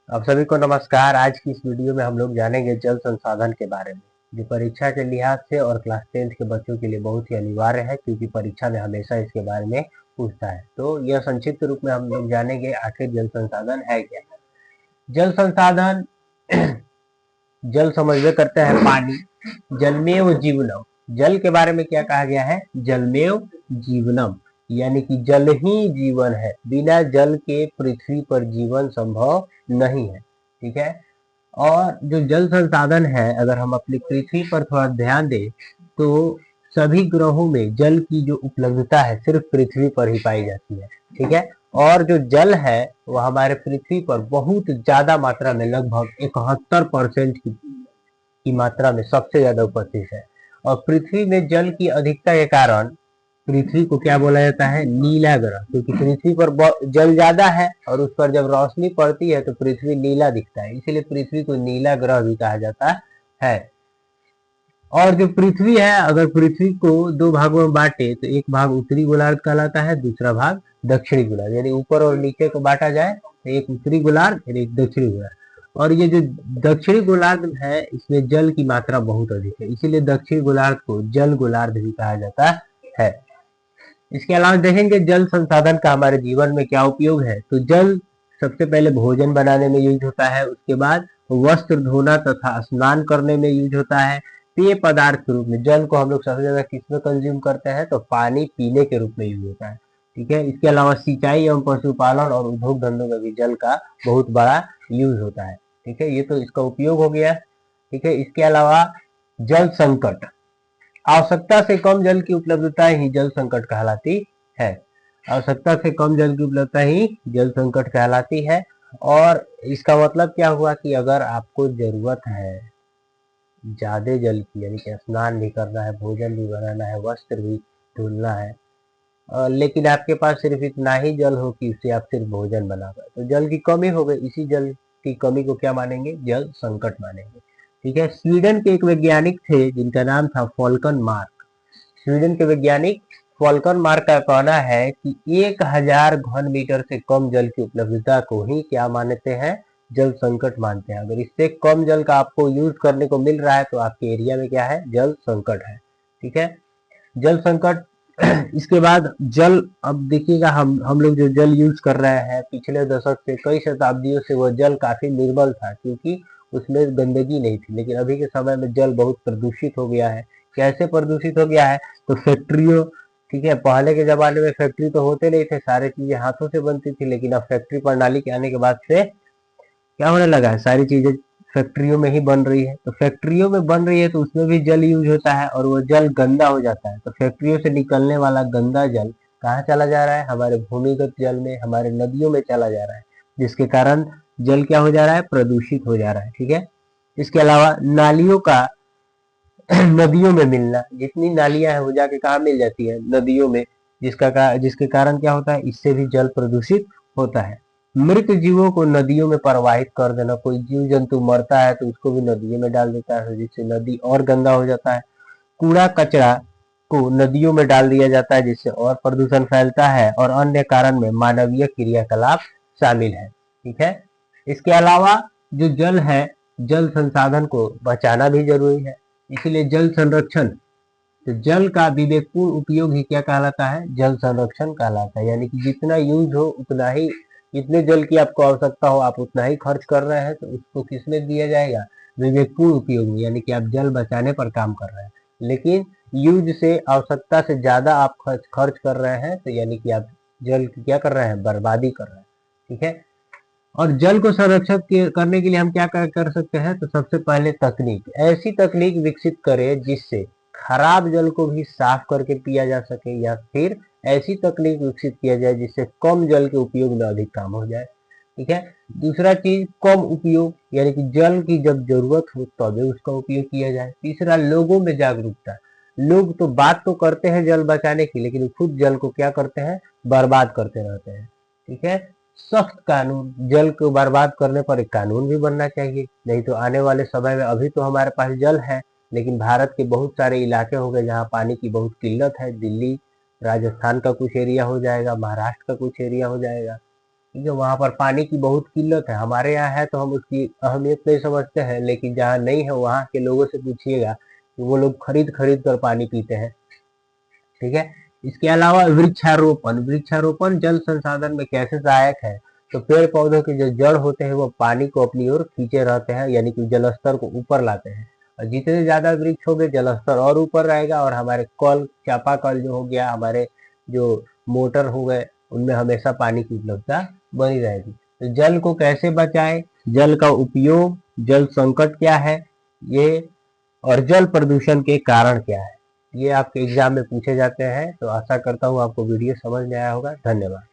आप सभी को नमस्कार। आज की इस वीडियो में हम लोग जानेंगे जल संसाधन के बारे में, जो परीक्षा के लिहाज से और क्लास 10th के बच्चों के लिए बहुत ही अनिवार्य है, क्योंकि परीक्षा में हमेशा इसके बारे में पूछता है। तो यह संक्षिप्त रूप में हम लोग जानेंगे आखिर जल संसाधन है क्या। जल संसाधन जल समझवे करते हैं पानी। जलमेव जीवनम, जल के बारे में क्या कहा गया है? जलमेव जीवनम, यानी कि जल ही जीवन है। बिना जल के पृथ्वी पर जीवन संभव नहीं है। ठीक है। और जो जल संसाधन है, अगर हम अपनी पृथ्वी पर थोड़ा ध्यान दें तो सभी ग्रहों में जल की जो उपलब्धता है सिर्फ पृथ्वी पर ही पाई जाती है। ठीक है। और जो जल है वह हमारे पृथ्वी पर बहुत ज्यादा मात्रा में, लगभग 71% की मात्रा में सबसे ज्यादा उपस्थित है। और पृथ्वी में जल की अधिकता के कारण पृथ्वी को क्या बोला जाता है? नीला ग्रह, क्योंकि पृथ्वी पर जल ज्यादा है और उस पर जब रोशनी पड़ती है तो पृथ्वी नीला दिखता है, इसीलिए पृथ्वी को नीला ग्रह भी कहा जाता है। और जो पृथ्वी है, अगर पृथ्वी को दो भागों में बांटे तो एक भाग उत्तरी गोलार्ध कहलाता है, दूसरा भाग दक्षिणी गोलार्ध। यानी ऊपर और नीचे को बांटा जाए तो एक उत्तरी गोलार्ध और एक दक्षिणी गोलार्ध। और ये जो दक्षिणी गोलार्ध है इसमें जल की मात्रा बहुत अधिक है, इसीलिए दक्षिणी गोलार्ध को जल गोलार्ध भी कहा जाता है। इसके अलावा देखेंगे जल संसाधन का हमारे जीवन में क्या उपयोग है। तो जल सबसे पहले भोजन बनाने में यूज होता है, उसके बाद वस्त्र धोना तथा स्नान करने में यूज होता है। पेय पदार्थ के रूप में जल को हम लोग सबसे ज्यादा किसमें कंज्यूम करते हैं? तो पानी पीने के रूप में यूज होता है। ठीक है। इसके अलावा सिंचाई एवं पशुपालन और उद्योग धंधों में भी जल का बहुत बड़ा यूज होता है। ठीक है, ये तो इसका उपयोग हो गया। ठीक है। इसके अलावा जल संकट, आवश्यकता से कम जल की उपलब्धता ही जल संकट कहलाती है। आवश्यकता से कम जल की उपलब्धता ही जल संकट कहलाती है। और इसका मतलब क्या हुआ कि अगर आपको जरूरत है ज्यादा जल की, यानी कि स्नान भी करना है, भोजन भी बनाना है, वस्त्र भी धुलना है, लेकिन आपके पास सिर्फ इतना ही जल हो कि उससे आप सिर्फ भोजन बना पाए, तो जल की कमी हो गई। इसी जल की कमी को क्या मानेंगे? जल संकट मानेंगे। ठीक है। स्वीडन के एक वैज्ञानिक थे जिनका नाम था फॉल्कन मार्क। स्वीडन के वैज्ञानिक फॉल्कन मार्क का कहना है कि 1000 घन मीटर से कम जल की उपलब्धता को ही क्या मानते हैं? जल संकट मानते हैं। अगर इससे कम जल का आपको यूज करने को मिल रहा है तो आपके एरिया में क्या है? जल संकट है। ठीक है। जल संकट इसके बाद जल, अब देखिएगा हम लोग जो जल यूज कर रहे हैं पिछले दशक से, कई शताब्दियों से, वह जल काफी निर्मल था क्योंकि उसमें गंदगी नहीं थी। लेकिन अभी के समय में जल बहुत प्रदूषित हो गया है। कैसे प्रदूषित हो गया है? तो फैक्ट्रियों, ठीक है, पहले के जमाने में फैक्ट्री तो होते नहीं थे, सारी चीजें हाथों से बनती थी, लेकिन अब फैक्ट्री प्रणाली के आने के बाद से क्या होने लगा है? सारी चीजें फैक्ट्रियों में ही बन रही है। तो फैक्ट्रियों में बन रही है तो उसमें भी जल यूज होता है और वो जल गंदा हो जाता है। तो फैक्ट्रियों से निकलने वाला गंदा जल कहाँ चला जा रहा है? हमारे भूमिगत जल में, हमारे नदियों में चला जा रहा है, जिसके कारण जल क्या हो जा रहा है? प्रदूषित हो जा रहा है। ठीक है। इसके अलावा नालियों का नदियों में मिलना, जितनी नालियां हैं वो जाके कहाँ मिल जाती है? नदियों में, जिसके कारण क्या होता है? इससे भी जल प्रदूषित होता है। मृत जीवों को नदियों में प्रवाहित कर देना, कोई जीव जंतु मरता है तो उसको भी नदियों में डाल देता है, जिससे नदी और गंदा हो जाता है। कूड़ा कचरा को नदियों में डाल दिया जाता है, जिससे और प्रदूषण फैलता है। और अन्य कारण में मानवीय क्रियाकलाप शामिल है। ठीक है। इसके अलावा जो जल है, जल संसाधन को बचाना भी जरूरी है, इसीलिए जल संरक्षण, तो जल का विवेकपूर्ण उपयोग ही क्या कहलाता है? जल संरक्षण कहलाता है। यानी कि जितना यूज हो उतना ही, जितने जल की आपको आवश्यकता हो आप उतना ही खर्च कर रहे हैं, तो उसको किसमें दिया जाएगा? विवेकपूर्ण उपयोग में, यानी कि आप जल बचाने पर काम कर रहे हैं। लेकिन यूज से, आवश्यकता से ज्यादा आप खर्च कर रहे हैं, तो यानी कि आप जल की क्या कर रहे हैं? बर्बादी कर रहे हैं। ठीक है। और जल को संरक्षित करने के लिए हम क्या कर सकते हैं? तो सबसे पहले तकनीक, ऐसी तकनीक विकसित करें जिससे खराब जल को भी साफ करके पिया जा सके, या फिर ऐसी तकनीक विकसित किया जाए जिससे कम जल के उपयोग में अधिक काम हो जाए। ठीक है। दूसरा चीज, कम उपयोग, यानी कि जल की जब जरूरत हो तभी उसका उपयोग किया जाए। तीसरा, लोगों में जागरूकता, लोग तो बात तो करते हैं जल बचाने की, लेकिन खुद जल को क्या करते हैं? बर्बाद करते रहते हैं। ठीक है। सख्त कानून, जल को बर्बाद करने पर एक कानून भी बनना चाहिए, नहीं तो आने वाले समय में, अभी तो हमारे पास जल है लेकिन भारत के बहुत सारे इलाके हो गए जहाँ पानी की बहुत किल्लत है। दिल्ली, राजस्थान का कुछ एरिया हो जाएगा, महाराष्ट्र का कुछ एरिया हो जाएगा, ठीक है, वहाँ पर पानी की बहुत किल्लत है। हमारे यहाँ है तो हम उसकी अहमियत नहीं समझते हैं, लेकिन जहाँ नहीं है वहाँ के लोगों से पूछिएगा कि वो लोग खरीद खरीद कर पानी पीते हैं। ठीक है, इसके अलावा वृक्षारोपण, वृक्षारोपण जल संसाधन में कैसे सहायक है? तो पेड़ पौधों के जो जड़ होते हैं वो पानी को अपनी ओर खींचे रहते हैं, यानी कि जल स्तर को ऊपर लाते हैं। और जितने ज्यादा वृक्ष होंगे जल स्तर और ऊपर रहेगा, और हमारे कल चापाकल जो हो गया, हमारे जो मोटर हो गए, उनमें हमेशा पानी की उपलब्धता बनी रहेगी। तो जल को कैसे बचाएं, जल का उपयोग, जल संकट क्या है ये, और जल प्रदूषण के कारण क्या है, ये आपके एग्जाम में पूछे जाते हैं। तो आशा करता हूँ आपको वीडियो समझ में आया होगा। धन्यवाद।